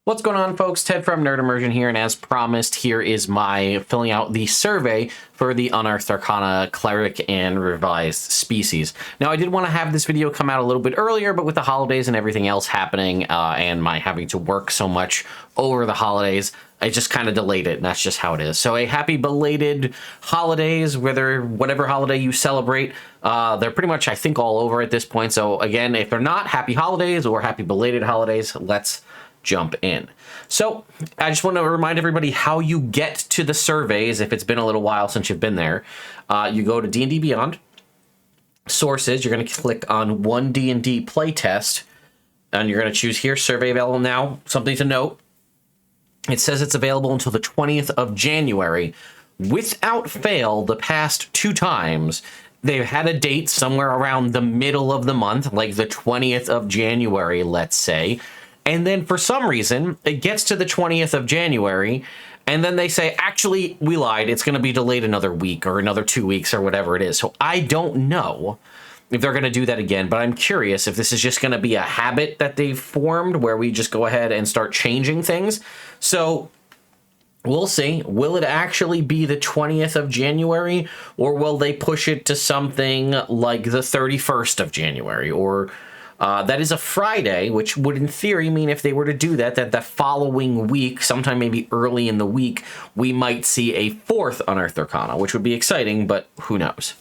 What's going on, folks? Ted from Nerd Immersion here, and as promised, here is my filling out the survey for the Unearthed Arcana Cleric and Revised Species. Now, I did want to have this video come out a little bit earlier, but with the holidays and everything else happening, and my having to work so much over the holidays, I just kind of delayed it, and that's just how it is. So a happy belated holidays, whatever holiday you celebrate. They're pretty much, I think, all over at this point. So again, if they're not, happy holidays or happy belated holidays, let's jump in. So I just want to remind everybody how you get to the surveys. If it's been a little while since you've been there, you go to D&D Beyond, Sources, you're going to click on One D&D Playtest, and you're going to choose here, survey available now. Something to note, it says it's available until the 20th of January. Without fail, the past 2 times, they've had a date somewhere around the middle of the month, like the 20th of January, let's say. And then for some reason, it gets to the 20th of January, and then they say, actually, we lied. It's going to be delayed another week or another 2 weeks or whatever it is. So I don't know if they're going to do that again, but I'm curious if this is just going to be a habit that they've formed where we just go ahead and start changing things. So we'll see. Will it actually be the 20th of January, or will they push it to something like the 31st of January, or that is a Friday, which would in theory mean if they were to do that, that the following week, sometime maybe early in the week, we might see a 4th Unearthed Arcana, which would be exciting, but who knows.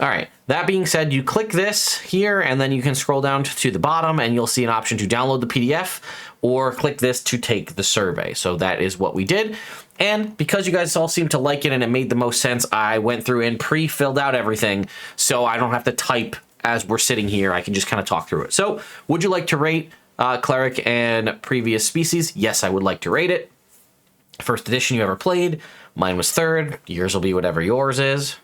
All right, that being said, you click this here, and then you can scroll down to the bottom, and you'll see an option to download the PDF, or click this to take the survey. So that is what we did. And because you guys all seem to like it and it made the most sense, I went through and pre-filled out everything, so I don't have to type as we're sitting here. I can just kind of talk through it. So would you like to rate Cleric and Previous Species? Yes, I would like to rate it. First edition you ever played. Mine was 3rd. Yours will be whatever yours is.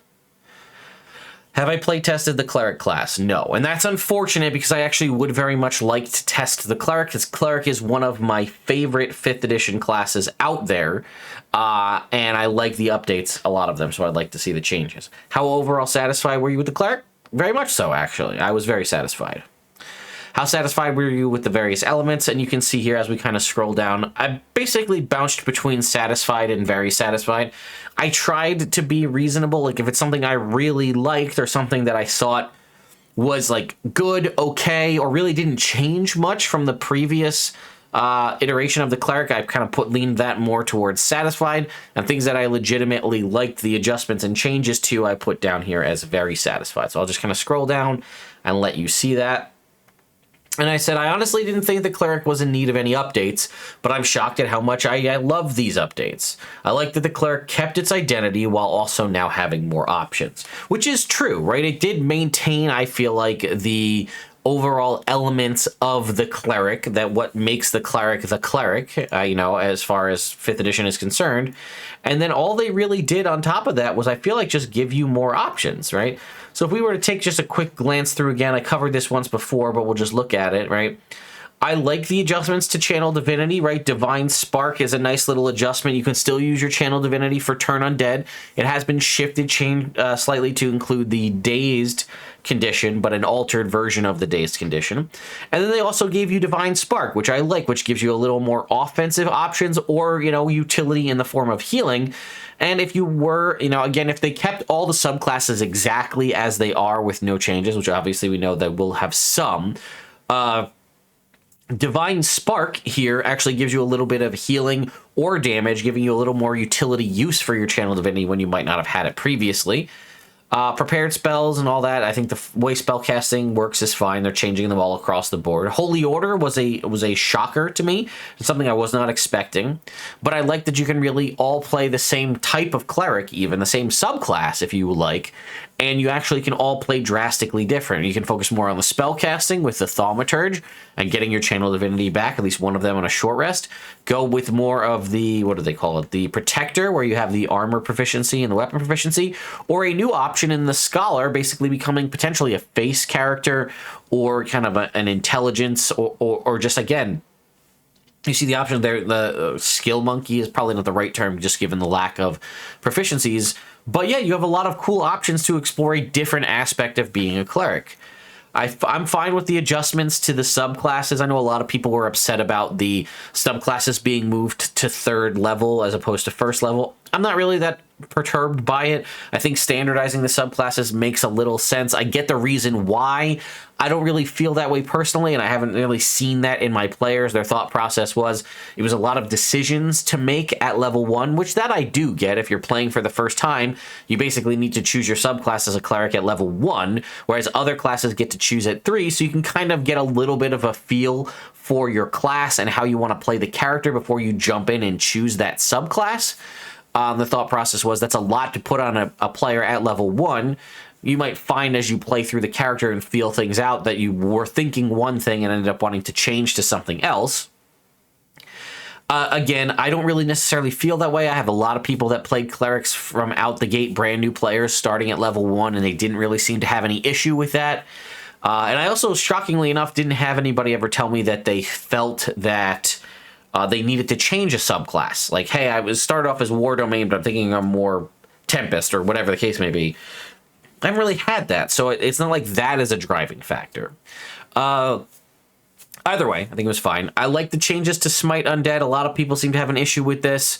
Have I play tested the Cleric class? No. And that's unfortunate because I actually would very much like to test the Cleric, because Cleric is one of my favorite 5th edition classes out there. And I like the updates, a lot of them, so I'd like to see the changes. How overall satisfied were you with the Cleric? Very much so, actually. I was very satisfied. How satisfied were you with the various elements? And you can see here as we kind of scroll down, I basically bounced between satisfied and very satisfied. I tried to be reasonable. Like if it's something I really liked or something that I thought was like good, okay, or really didn't change much from the previous iteration of the Cleric, I've kind of leaned that more towards satisfied, and things that I legitimately liked the adjustments and changes to, I put down here as very satisfied. So I'll just kind of scroll down and let you see that. And I said, I honestly didn't think the Cleric was in need of any updates, but I'm shocked at how much I love these updates. I like that the Cleric kept its identity while also now having more options, which is true, right? It did maintain, I feel like, the overall elements of the Cleric, that what makes the Cleric, as far as 5th edition is concerned. And then all they really did on top of that was, I feel like, just give you more options, right? So if we were to take just a quick glance through again, I covered this once before, but we'll just look at it, right? I like the adjustments to Channel Divinity, right? Divine Spark is a nice little adjustment. You can still use your Channel Divinity for Turn Undead. It has been shifted slightly to include the Dazed condition, but an altered version of the Dazed condition. And then they also gave you Divine Spark, which I like, which gives you a little more offensive options or, utility in the form of healing. And if you were, again, if they kept all the subclasses exactly as they are with no changes, which obviously we know that we'll have some, Divine Spark here actually gives you a little bit of healing or damage, giving you a little more utility use for your Channel Divinity when you might not have had it previously. Prepared spells and all that, I think the way spellcasting works is fine. They're changing them all across the board. Holy Order was a shocker to me. It's something I was not expecting. But I like that you can really all play the same type of Cleric, even the same subclass if you like, and you actually can all play drastically different. You can focus more on the spellcasting with the Thaumaturge and getting your Channel Divinity back, at least one of them on a short rest. Go with more of the, what do they call it, the Protector, where you have the armor proficiency and the weapon proficiency, or a new option in the Scholar, basically becoming potentially a face character or kind of an intelligence or just, again, you see the option there. The skill monkey is probably not the right term, just given the lack of proficiencies. But yeah, you have a lot of cool options to explore a different aspect of being a cleric. I'm fine with the adjustments to the subclasses. I know a lot of people were upset about the subclasses being moved to 3rd level as opposed to 1st level. I'm not really that perturbed by it. I think standardizing the subclasses makes a little sense. I get the reason why. I don't really feel that way personally, and I haven't really seen that in my players. Their thought process was it was a lot of decisions to make at level 1, which that I do get. If you're playing for the first time, you basically need to choose your subclass as a cleric at level 1, whereas other classes get to choose at 3, so you can kind of get a little bit of a feel for your class and how you want to play the character before you jump in and choose that subclass. The thought process was that's a lot to put on a player at level 1. You might find as you play through the character and feel things out that you were thinking one thing and ended up wanting to change to something else. Again, I don't really necessarily feel that way. I have a lot of people that played clerics from out the gate, brand new players starting at level 1, and they didn't really seem to have any issue with that. And I also, shockingly enough, didn't have anybody ever tell me that they felt that they needed to change a subclass. Like, hey, I was started off as War Domain, but I'm thinking I'm more Tempest or whatever the case may be. I haven't really had that, so it's not like that is a driving factor. Either way, I think it was fine. I like the changes to Smite Undead. A lot of people seem to have an issue with this.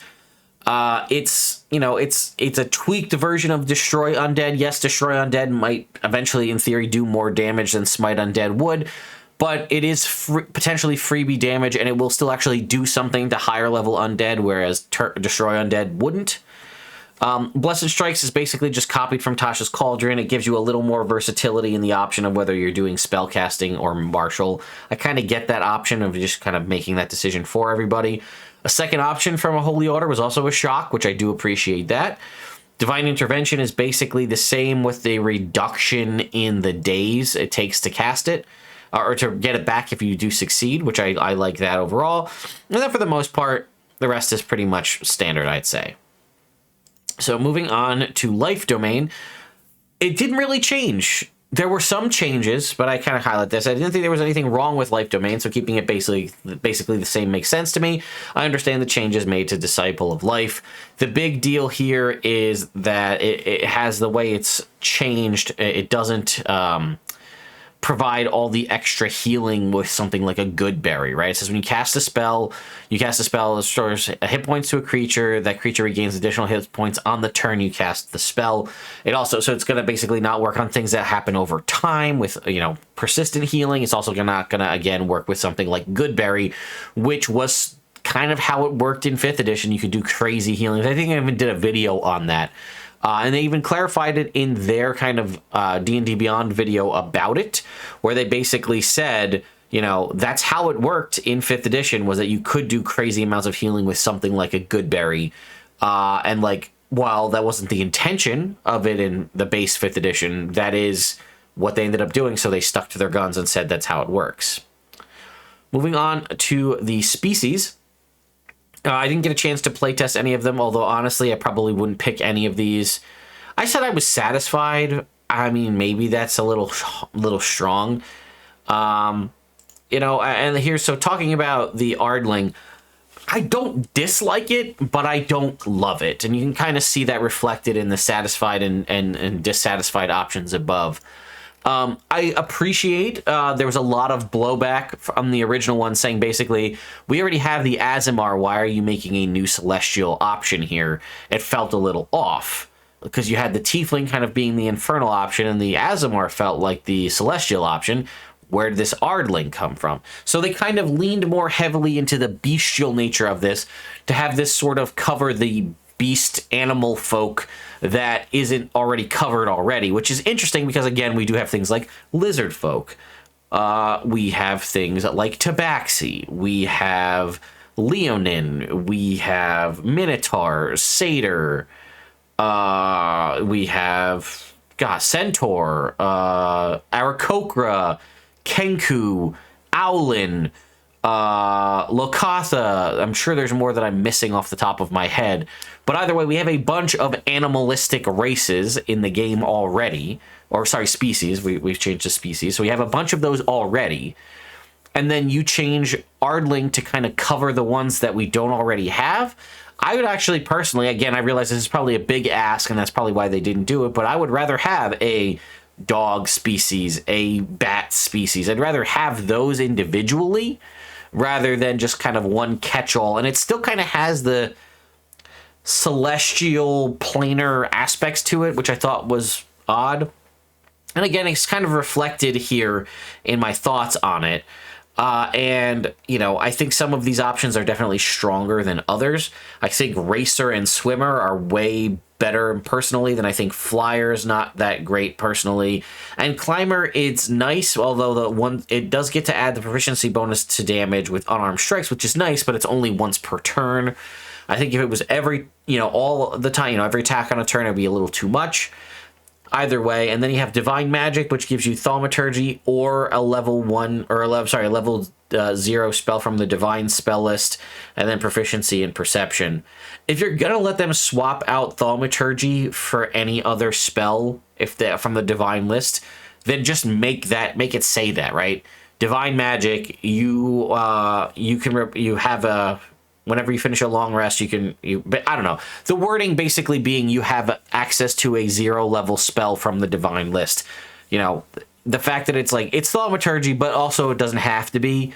It's a tweaked version of Destroy Undead. Yes, Destroy Undead might eventually, in theory, do more damage than Smite Undead would, but it is potentially freebie damage, and it will still actually do something to higher level Undead, whereas Destroy Undead wouldn't. Blessed Strikes is basically just copied from Tasha's Cauldron. It gives you a little more versatility in the option of whether you're doing spellcasting or martial. I kind of get that option of just kind of making that decision for everybody. A second option from a Holy Order was also a shock, which I do appreciate that. Divine Intervention is basically the same with the reduction in the days it takes to cast it, or to get it back if you do succeed, which I like that overall. And then for the most part, the rest is pretty much standard, I'd say. So moving on to Life Domain, it didn't really change. There were some changes, but I kind of highlight this. I didn't think there was anything wrong with Life Domain, so keeping it basically the same makes sense to me. I understand the changes made to Disciple of Life. The big deal here is that it has the way it's changed. It doesn't provide all the extra healing with something like a good berry, right? It says when you cast a spell, it restores hit points to a creature. That creature regains additional hit points on the turn you cast the spell. It also, so it's going to basically not work on things that happen over time with, persistent healing. It's also not going to, again, work with something like good berry, which was kind of how it worked in 5th edition. You could do crazy healing. I think I even did a video on that. And they even clarified it in their kind of D&D Beyond video about it, where they basically said, that's how it worked in 5th edition, was that you could do crazy amounts of healing with something like a good berry. And while that wasn't the intention of it in the base 5th edition, that is what they ended up doing, so they stuck to their guns and said that's how it works. Moving on to the species. I didn't get a chance to playtest any of them, although honestly, I probably wouldn't pick any of these. I said I was satisfied. I mean, maybe that's a little strong. And here, so talking about the Ardling, I don't dislike it, but I don't love it. And you can kind of see that reflected in the satisfied and dissatisfied options above. I appreciate there was a lot of blowback from the original one saying basically, we already have the Azimar, why are you making a new Celestial option here? It felt a little off, because you had the Tiefling kind of being the Infernal option, and the Azimar felt like the Celestial option. Where did this Ardling come from? So they kind of leaned more heavily into the bestial nature of this, to have this sort of cover the beast animal folk that isn't already covered already, which is interesting because, again, we do have things like lizard folk. We have things like Tabaxi. We have Leonin. We have Minotaur, Satyr. We have, Centaur, Aarakocra, Kenku, Owlin, Lokatha. I'm sure there's more that I'm missing off the top of my head. But either way, we have a bunch of animalistic races in the game already. Or, sorry, species. We've changed to species. So we have a bunch of those already. And then you change Ardling to kind of cover the ones that we don't already have. I would actually personally, again, I realize this is probably a big ask, and that's probably why they didn't do it, but I would rather have a dog species, a bat species. I'd rather have those individually rather than just kind of one catch-all. And it still kind of has the celestial planar aspects to it, which I thought was odd. And again, it's kind of reflected here in my thoughts on it. And, you know, I think some of these options are definitely stronger than others. I think Racer and Swimmer are way better personally than I think Flyer is not that great personally. And Climber, it's nice, although it does get to add the proficiency bonus to damage with unarmed strikes, which is nice, but it's only once per turn. I think if it was every, you know, all the time, you know, every attack on a turn, it'd be a little too much. Either way, and then you have Divine Magic, which gives you Thaumaturgy or a level 0 spell from the Divine spell list, and then Proficiency in Perception. If you're gonna let them swap out Thaumaturgy for any other spell, from the Divine list, then just make it say that, right? Divine Magic, whenever you finish a long rest, but I don't know. The wording basically being you have access to a 0 level spell from the Divine list. You know, the fact that it's Thaumaturgy, but also it doesn't have to be.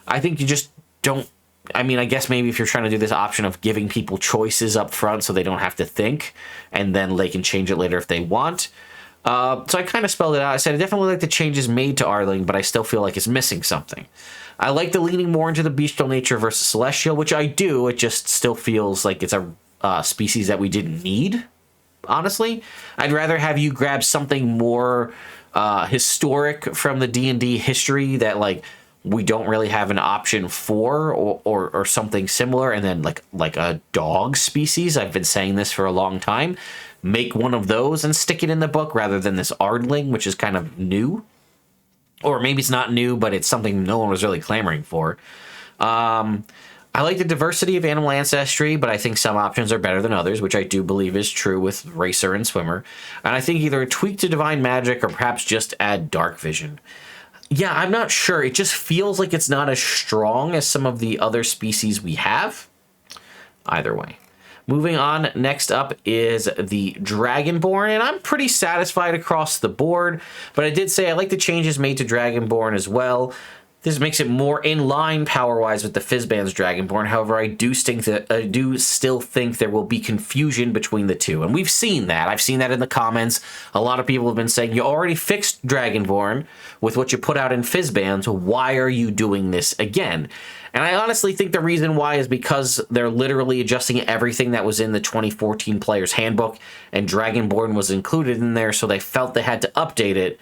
I think you just don't. I mean, I guess maybe if you're trying to do this option of giving people choices up front so they don't have to think, and then they can change it later if they want. So I kind of spelled it out. I said I definitely like the changes made to Ardling, but I still feel like it's missing something. I like the leaning more into the bestial nature versus celestial, which I do. It just still feels like it's a species that we didn't need, honestly. I'd rather have you grab something more historic from the D&D history that, like, we don't really have an option for, or something similar, and then like a dog species. I've been saying this for a long time. Make one of those and stick it in the book rather than this Ardling, which is kind of new. Or maybe it's not new, but it's something no one was really clamoring for. I like the diversity of animal ancestry, but I think some options are better than others, which I do believe is true with Racer and Swimmer. And I think either tweak to Divine Magic or perhaps just add Dark Vision. Yeah, I'm not sure. It just feels like it's not as strong as some of the other species we have. Either way. Moving on, next up is the Dragonborn, and I'm pretty satisfied across the board, but I did say I like the changes made to Dragonborn as well. This makes it more in line power-wise with the Fizban's Dragonborn. However, I do still think there will be confusion between the two, and we've seen that. I've seen that in the comments. A lot of people have been saying, you already fixed Dragonborn with what you put out in Fizban, so why are you doing this again? And I honestly think the reason why is because they're literally adjusting everything that was in the 2014 Player's Handbook, and Dragonborn was included in there, so they felt they had to update it.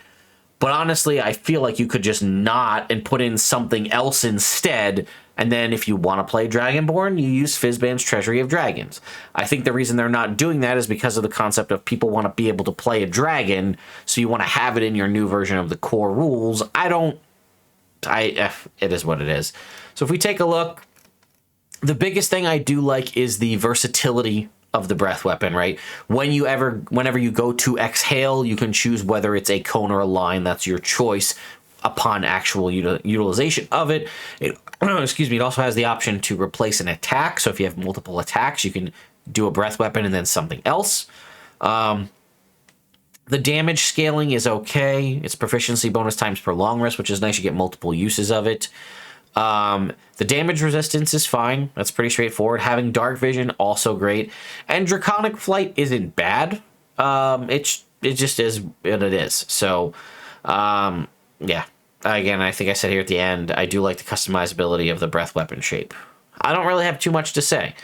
But honestly, I feel like you could just not and put in something else instead, and then if you want to play Dragonborn, you use Fizban's Treasury of Dragons. I think the reason they're not doing that is because of the concept of people want to be able to play a dragon, so you want to have it in your new version of the core rules. It is what it is. So if we take a look, the biggest thing I do like is the versatility of the breath weapon, right? Whenever you go to exhale, you can choose whether it's a cone or a line. That's your choice upon actual utilization of it. It also has the option to replace an attack. So if you have multiple attacks, you can do a breath weapon and then something else. The damage scaling is okay. It's proficiency bonus times per long rest, which is nice. You get multiple uses of it. The damage resistance is fine. That's pretty straightforward. Having Dark Vision, also great. And Draconic Flight isn't bad. It just is what it is. So, yeah. Again, I think I said here at the end, I do like the customizability of the breath weapon shape. I don't really have too much to say.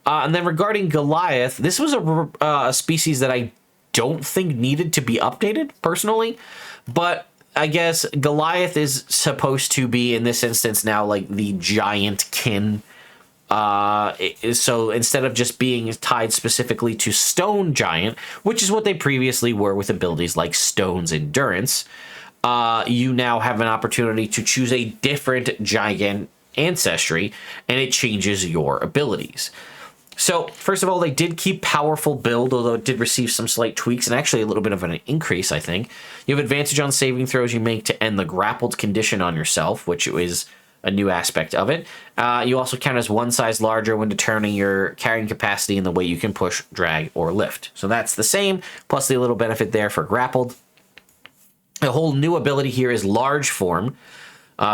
And then regarding Goliath, this was a species that I don't think needed to be updated, personally. But I guess Goliath is supposed to be, in this instance now, like the giant kin. So instead of just being tied specifically to Stone Giant, which is what they previously were with abilities like Stone's Endurance, you now have an opportunity to choose a different giant ancestry, and it changes your abilities. So, first of all, they did keep Powerful Build, although it did receive some slight tweaks, and actually a little bit of an increase, I think. You have advantage on saving throws you make to end the grappled condition on yourself, which is a new aspect of it. You also count as one size larger when determining your carrying capacity and the weight you can push, drag, or lift. So that's the same, plus the little benefit there for grappled. A whole new ability here is large form.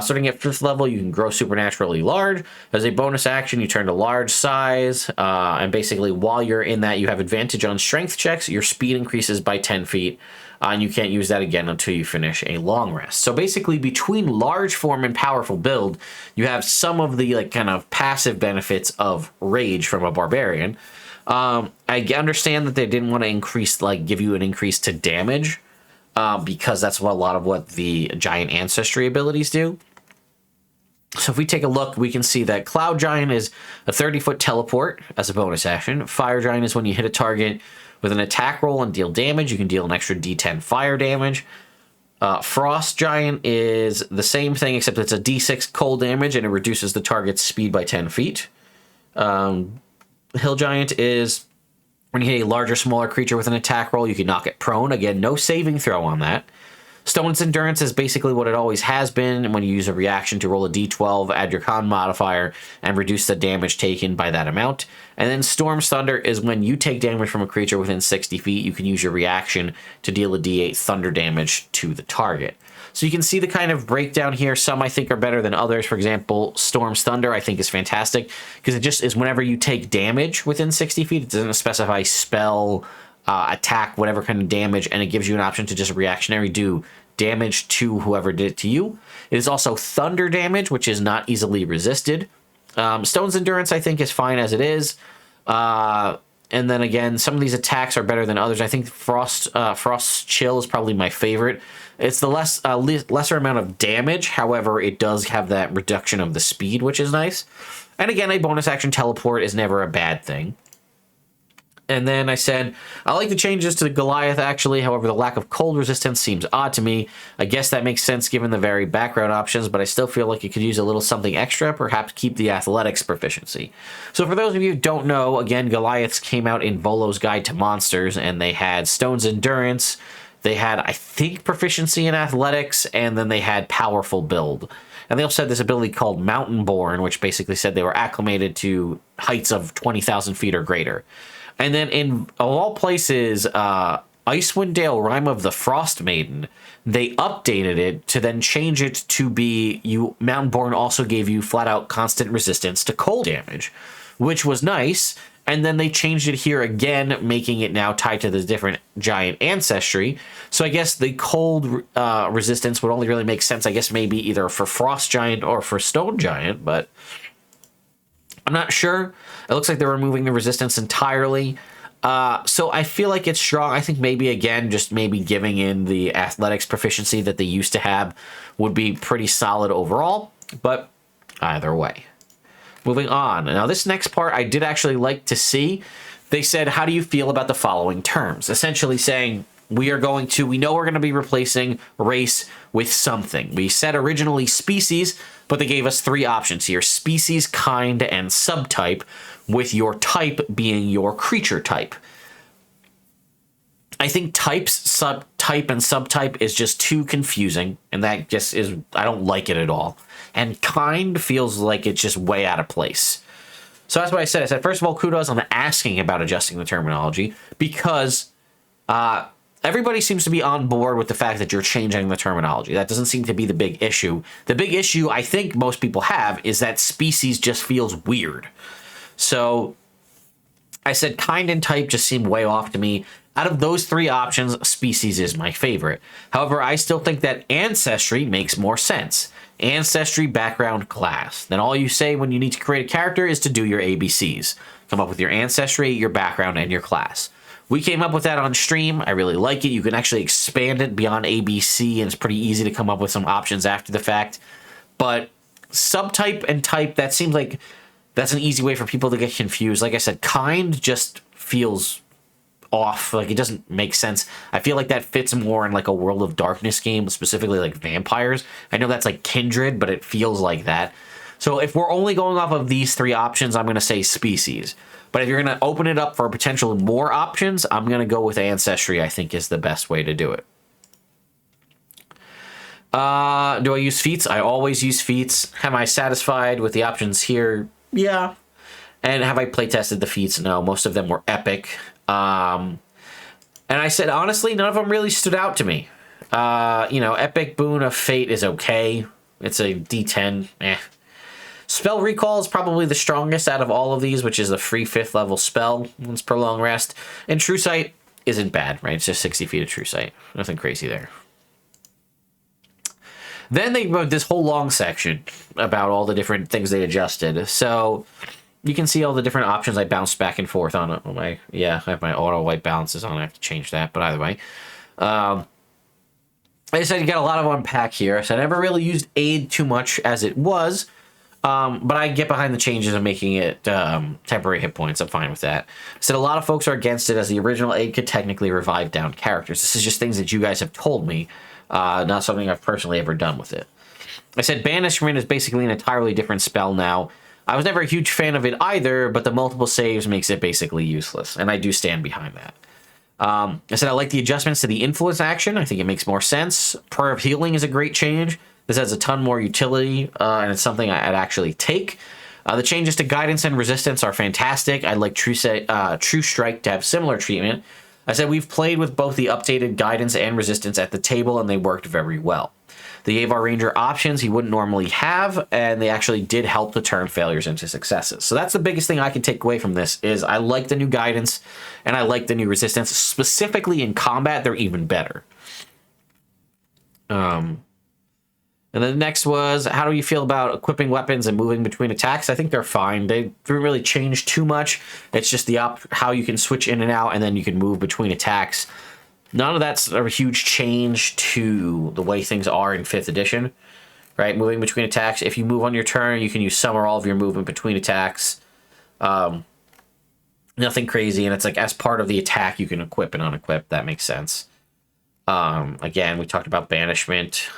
Starting at 5th level, you can grow supernaturally large. As a bonus action, you turn to large size. And basically, while you're in that, you have advantage on strength checks. Your speed increases by 10 feet. And you can't use that again until you finish a long rest. So basically, between large form and powerful build, you have some of the like kind of passive benefits of rage from a barbarian. I understand that they didn't want to increase, like, give you an increase to damage. Because that's what a lot of what the giant ancestry abilities do. So if we take a look, we can see that Cloud Giant is a 30-foot teleport as a bonus action. Fire Giant is when you hit a target with an attack roll and deal damage. You can deal an extra d10 fire damage. Frost Giant is the same thing, except it's a d6 cold damage, and it reduces the target's speed by 10 feet. Hill Giant is when you hit a larger, smaller creature with an attack roll, you can knock it prone. Again, no saving throw on that. Stone's Endurance is basically what it always has been. When you use a reaction to roll a d12, add your con modifier, and reduce the damage taken by that amount. And then Storm's Thunder is when you take damage from a creature within 60 feet, you can use your reaction to deal a d8 thunder damage to the target. So you can see the kind of breakdown here. Some I think are better than others. For example, Storm's Thunder I think is fantastic because it just is whenever you take damage within 60 feet, it doesn't specify spell, attack, whatever kind of damage, and it gives you an option to just reactionary do damage to whoever did it to you. It is also thunder damage, which is not easily resisted. Stone's Endurance I think is fine as it is. And then again, some of these attacks are better than others. I think Frost's Chill is probably my favorite. It's the lesser amount of damage. However, it does have that reduction of the speed, which is nice. And again, a bonus action teleport is never a bad thing. And then I said, I like the changes to the Goliath, actually. However, the lack of cold resistance seems odd to me. I guess that makes sense given the varied background options, but I still feel like it could use a little something extra, perhaps keep the athletics proficiency. So for those of you who don't know, again, Goliaths came out in Volo's Guide to Monsters, and they had Stone's Endurance. They had, I think, proficiency in athletics, and then they had powerful build. And they also had this ability called Mountain Born, which basically said they were acclimated to heights of 20,000 feet or greater. And then in, of all places, Icewind Dale, Rime of the Frost Maiden, they updated it to then change it to be, Mountain Born also gave you flat-out constant resistance to cold damage, which was nice. And then they changed it here again, making it now tied to the different giant ancestry. So I guess the cold resistance would only really make sense, I guess, maybe either for Frost Giant or for Stone Giant, but I'm not sure. It looks like they're removing the resistance entirely. So I feel like it's strong. I think maybe, again, just maybe giving in the athletics proficiency that they used to have would be pretty solid overall. But either way. Moving on. Now, this next part I did actually like to see. They said, how do you feel about the following terms? Essentially saying, we know we're going to be replacing race with something. We said originally species, but they gave us 3 options here. Species, kind, and subtype, with your type being your creature type. I think types, subtype, and subtype is just too confusing, and that just is, I don't like it at all. And kind feels like it's just way out of place. So that's what I said. I said, first of all, kudos on asking about adjusting the terminology, because everybody seems to be on board with the fact that you're changing the terminology. That doesn't seem to be the big issue. The big issue I think most people have is that species just feels weird. So I said kind and type just seem way off to me. Out of those 3 options, species is my favorite. However, I still think that ancestry makes more sense. Ancestry, background, class. Then all you say when you need to create a character is to do your ABCs. Come up with your ancestry, your background, and your class. We came up with that on stream. I really like it. You can actually expand it beyond ABC, and it's pretty easy to come up with some options after the fact. But subtype and type, that seems like that's an easy way for people to get confused. Like I said, kind just feels off. Like, it doesn't make sense. I feel like that fits more in like a World of Darkness game, specifically like vampires. I know that's like Kindred, but it feels like that. So if we're only going off of these 3 options, I'm going to say species. But if you're going to open it up for potential more options, I'm going to go with ancestry, I think is the best way to do it. Do I use feats? I always use feats. Am I satisfied with the options here? Yeah. And have I playtested the feats? No, most of them were epic. And I said, honestly, none of them really stood out to me. You know, Epic Boon of Fate is okay. It's a D10. Spell Recall is probably the strongest out of all of these, which is a free 5th level spell once per long rest. And True Sight isn't bad, right? It's just 60 feet of True Sight. Nothing crazy there. Then they wrote this whole long section about all the different things they adjusted. So you can see all the different options I bounced back and forth on. I have my auto white balances on. I have to change that, but either way. I said you got a lot of unpack here. So I never really used aid too much as it was. But I get behind the changes of making it temporary hit points. I'm fine with that. I said a lot of folks are against it as the original aid could technically revive down characters. This is just things that you guys have told me, not something I've personally ever done with it. I said Banishment is basically an entirely different spell now. I was never a huge fan of it either, but the multiple saves makes it basically useless, and I do stand behind that. I said I like the adjustments to the influence action. I think it makes more sense. Prayer of Healing is a great change. This has a ton more utility, and it's something I'd actually take. The changes to guidance and resistance are fantastic. I'd like True Strike to have similar treatment. I said we've played with both the updated guidance and resistance at the table, and they worked very well. The Avar Ranger options he wouldn't normally have, and they actually did help to turn failures into successes. So that's the biggest thing I can take away from this, is I like the new guidance, and I like the new resistance. Specifically in combat, they're even better. And then the next was, how do you feel about equipping weapons and moving between attacks? I think they're fine. They didn't really change too much. It's just how you can switch in and out, and then you can move between attacks. None of that's a huge change to the way things are in 5th edition, right? Moving between attacks. If you move on your turn, you can use some or all of your movement between attacks. Nothing crazy, and it's like as part of the attack, you can equip and unequip. That makes sense. Again, we talked about Banishment.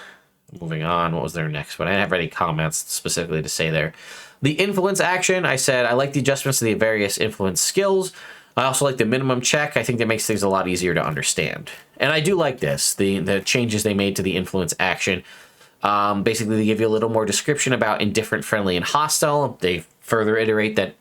Moving on, what was there next? But I didn't have any comments specifically to say there. The influence action, I said I like the adjustments to the various influence skills. I also like the minimum check. I think that makes things a lot easier to understand. And I do like this, the changes they made to the influence action. Basically, they give you a little more description about indifferent, friendly, and hostile. They further iterate that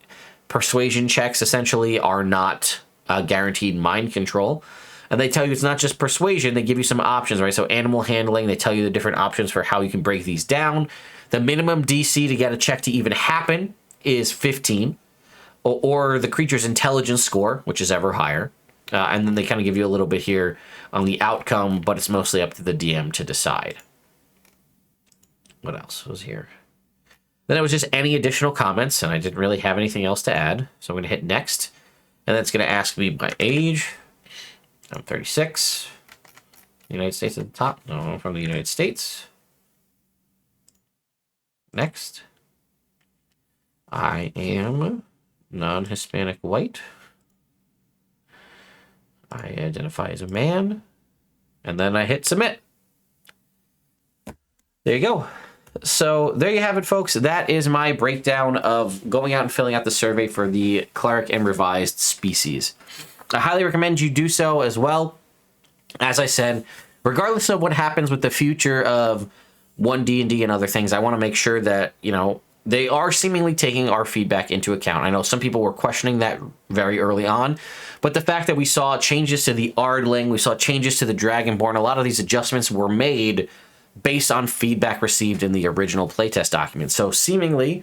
persuasion checks essentially are not guaranteed mind control. And they tell you it's not just persuasion. They give you some options, right? So animal handling, they tell you the different options for how you can break these down. The minimum DC to get a check to even happen is 15. Or the creature's intelligence score, which is ever higher. And then they kind of give you a little bit here on the outcome, but it's mostly up to the DM to decide. What else was here? Then it was just any additional comments, and I didn't really have anything else to add. So I'm going to hit next. And that's going to ask me my age. I'm 36. United States at the top. No, I'm from the United States. Next. I am non-Hispanic white. I identify as a man. And then I hit submit. There you go. So there you have it, folks. That is my breakdown of going out and filling out the survey for the Cleric and Revised Species. I highly recommend you do so as well. As I said, regardless of what happens with the future of One D&D and other things, I want to make sure that, you know, they are seemingly taking our feedback into account. I know some people were questioning that very early on, but the fact that we saw changes to the Ardling, we saw changes to the Dragonborn, a lot of these adjustments were made based on feedback received in the original playtest document. So seemingly,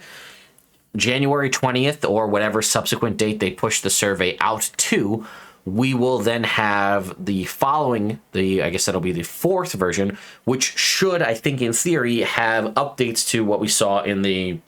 January 20th or whatever subsequent date they push the survey out to, we will then have the following, I guess that'll be the 4th version, which should, I think in theory, have updates to what we saw in the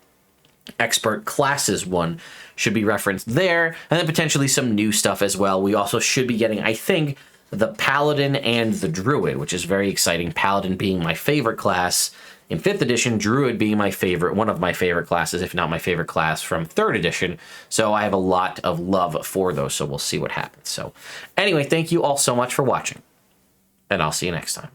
expert classes one, should be referenced there, and then potentially some new stuff as well. We also should be getting, I think, the Paladin and the Druid, which is very exciting. Paladin being my favorite class in 5th edition, Druid being my favorite, one of my favorite classes, if not my favorite class from 3rd edition. So I have a lot of love for those, so we'll see what happens. So anyway, thank you all so much for watching, and I'll see you next time.